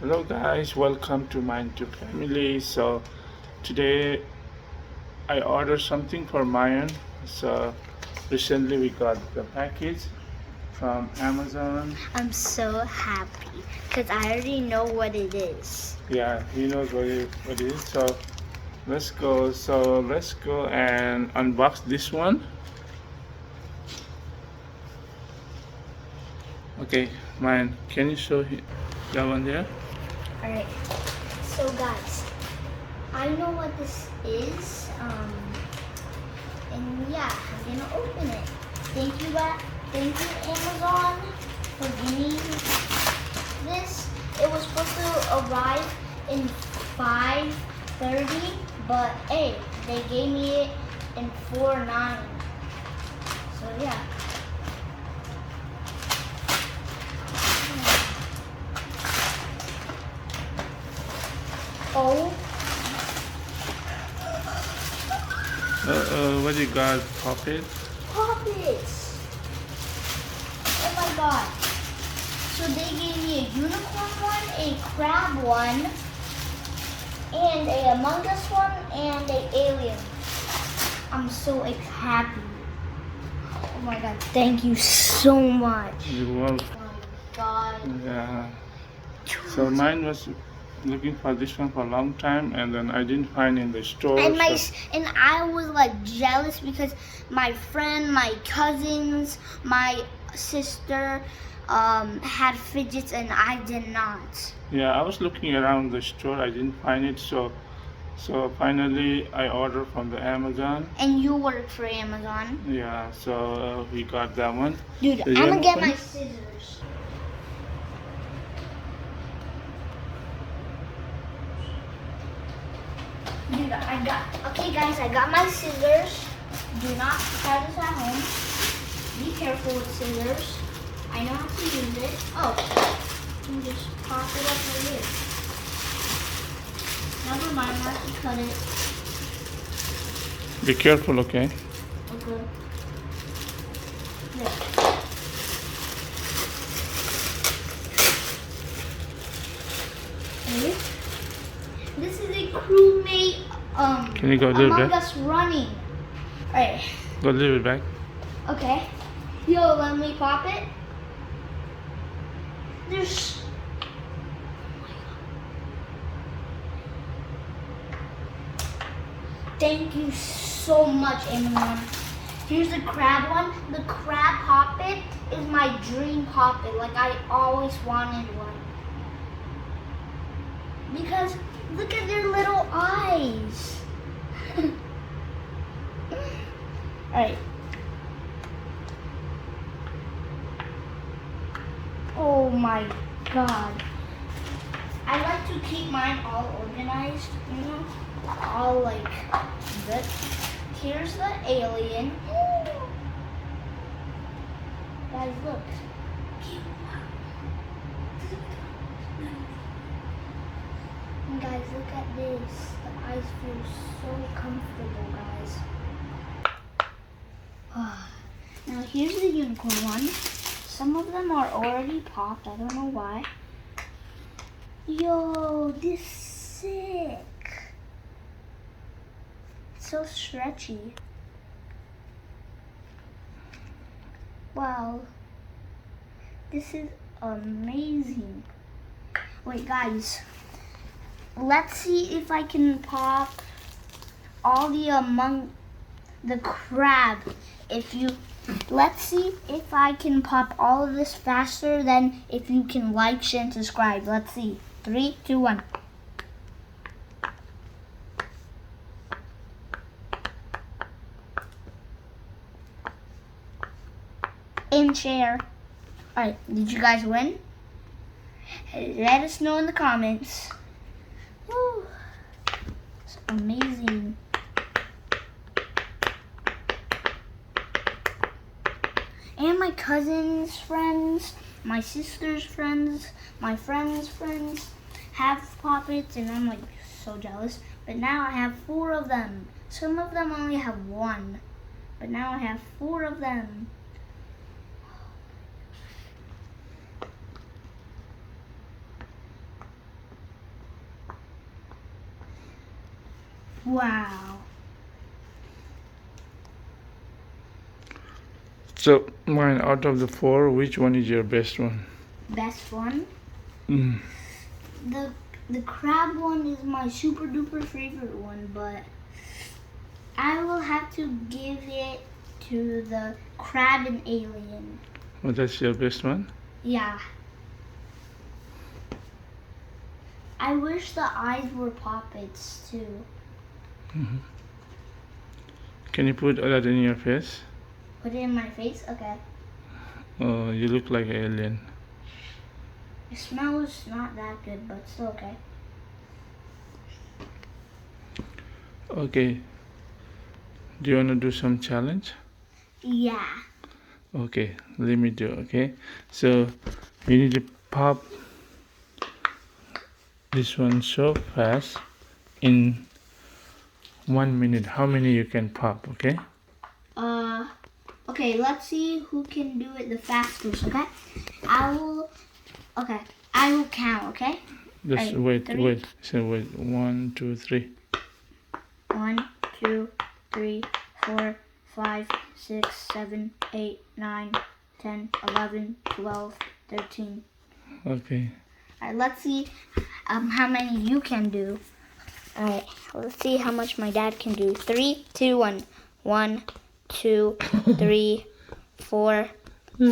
Hello guys, welcome to my YouTube family. So today I ordered something for Mayan. So recently we got the package from Amazon. I'm so happy because I already know what it is. Yeah, he knows what it is. So let's go. Let's go and unbox this one. Okay, Mayan, can you show that one there? Alright, so guys, I know what this is. And yeah, I'm gonna open it. Thank you, Amazon, for giving me this. It was supposed to arrive in 5:30, but hey, they gave me it in 4:09. So yeah. Oh, What you got? Pop It? Pop It! Oh my god. So they gave me a unicorn one, a crab one, and a Among Us one, and a alien. I'm so happy. Oh my god, thank you so much. You're welcome. Oh my god. Yeah. So mine was looking for this one for a long time, and then I didn't find in the store. And I was like jealous because my friend, my cousins, my sister had fidgets and I did not. Yeah, I was looking around the store. I didn't find it, so finally I ordered from the Amazon. And you work for Amazon. Yeah, so we got that one. Dude, I'm gonna get my scissors. Dude, okay guys, I got my scissors. Do not try this at home. Be careful with scissors. I know how to use it. Oh, you can just pop it up right here. Never mind, I have to cut it. Be careful, okay? Okay. There. Okay. This is a crewmate Can you go a little Among bit? Us running. Alright. Go a little bit back. Okay. Yo, let me pop it. There's... Thank you so much, Amazon. Here's the crab one. The crab Pop It is my dream Pop It. Like, I always wanted one. Because look at their little eyes. Alright. Oh my god. I like to keep mine all organized, you know? All like this. Here's the alien. Guys, look. And guys, look at this. The eyes feel so comfortable, guys. Now here's the unicorn one. Some of them are already popped. I don't know why. Yo, this is sick. It's so stretchy. Wow. This is amazing. Wait, guys. Let's see if I can pop all the crab. Let's see if I can pop all of this faster than if you can like, share, and subscribe. Let's see. 3, 2, 1. And share. Alright, did you guys win? Let us know in the comments. Woo. It's amazing. And my cousin's friends, my sister's friends, my friends' friends have Pop Its, and I'm like so jealous. But now I have 4 of them. Some of them only have 1, but now I have 4 of them. Wow. So, mine, out of the 4, which one is your best one? Best one? Mm. The crab one is my super duper favorite one, but I will have to give it to the crab and alien. Oh, that's your best one? Yeah. I wish the eyes were Pop-Its too. Mm-hmm. Can you put that in your face? Put it in my face? Okay. Oh, you look like an alien. It smells not that good, but still okay. Okay. Do you want to do some challenge? Yeah. Okay, let me do. Okay, so you need to pop this one so fast in 1 minute. How many you can pop? Okay. Okay, let's see who can do it the fastest, okay? I will count, okay? Just Alright, wait. So wait. 1, 2, 3. 1, 2, 3, 4, 5, 6, 7, 8, 9, 10, 11, 12, 13. Okay. Alright, let's see how many you can do. Alright, let's see how much my dad can do. 3, 2, 1. 1, 2, 3, 4,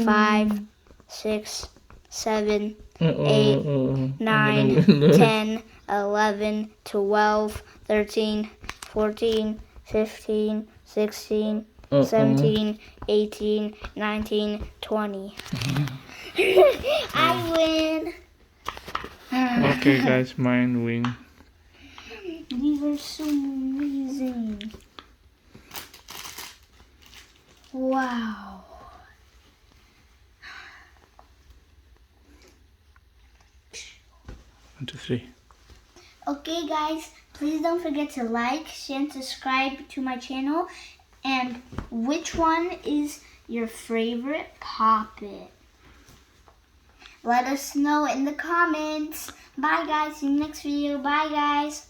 5, 6, 7, 8, 9, 10, 11, 12, 13, 14, 15, 16, 17, 18, 19, 20. I win. Okay, guys, mine win. These are so amazing. Wow. 1, 2, 3. Okay, guys, please don't forget to like, share, and subscribe to my channel. And which one is your favorite Pop-It? Let us know in the comments. Bye, guys. See you next video. Bye, guys.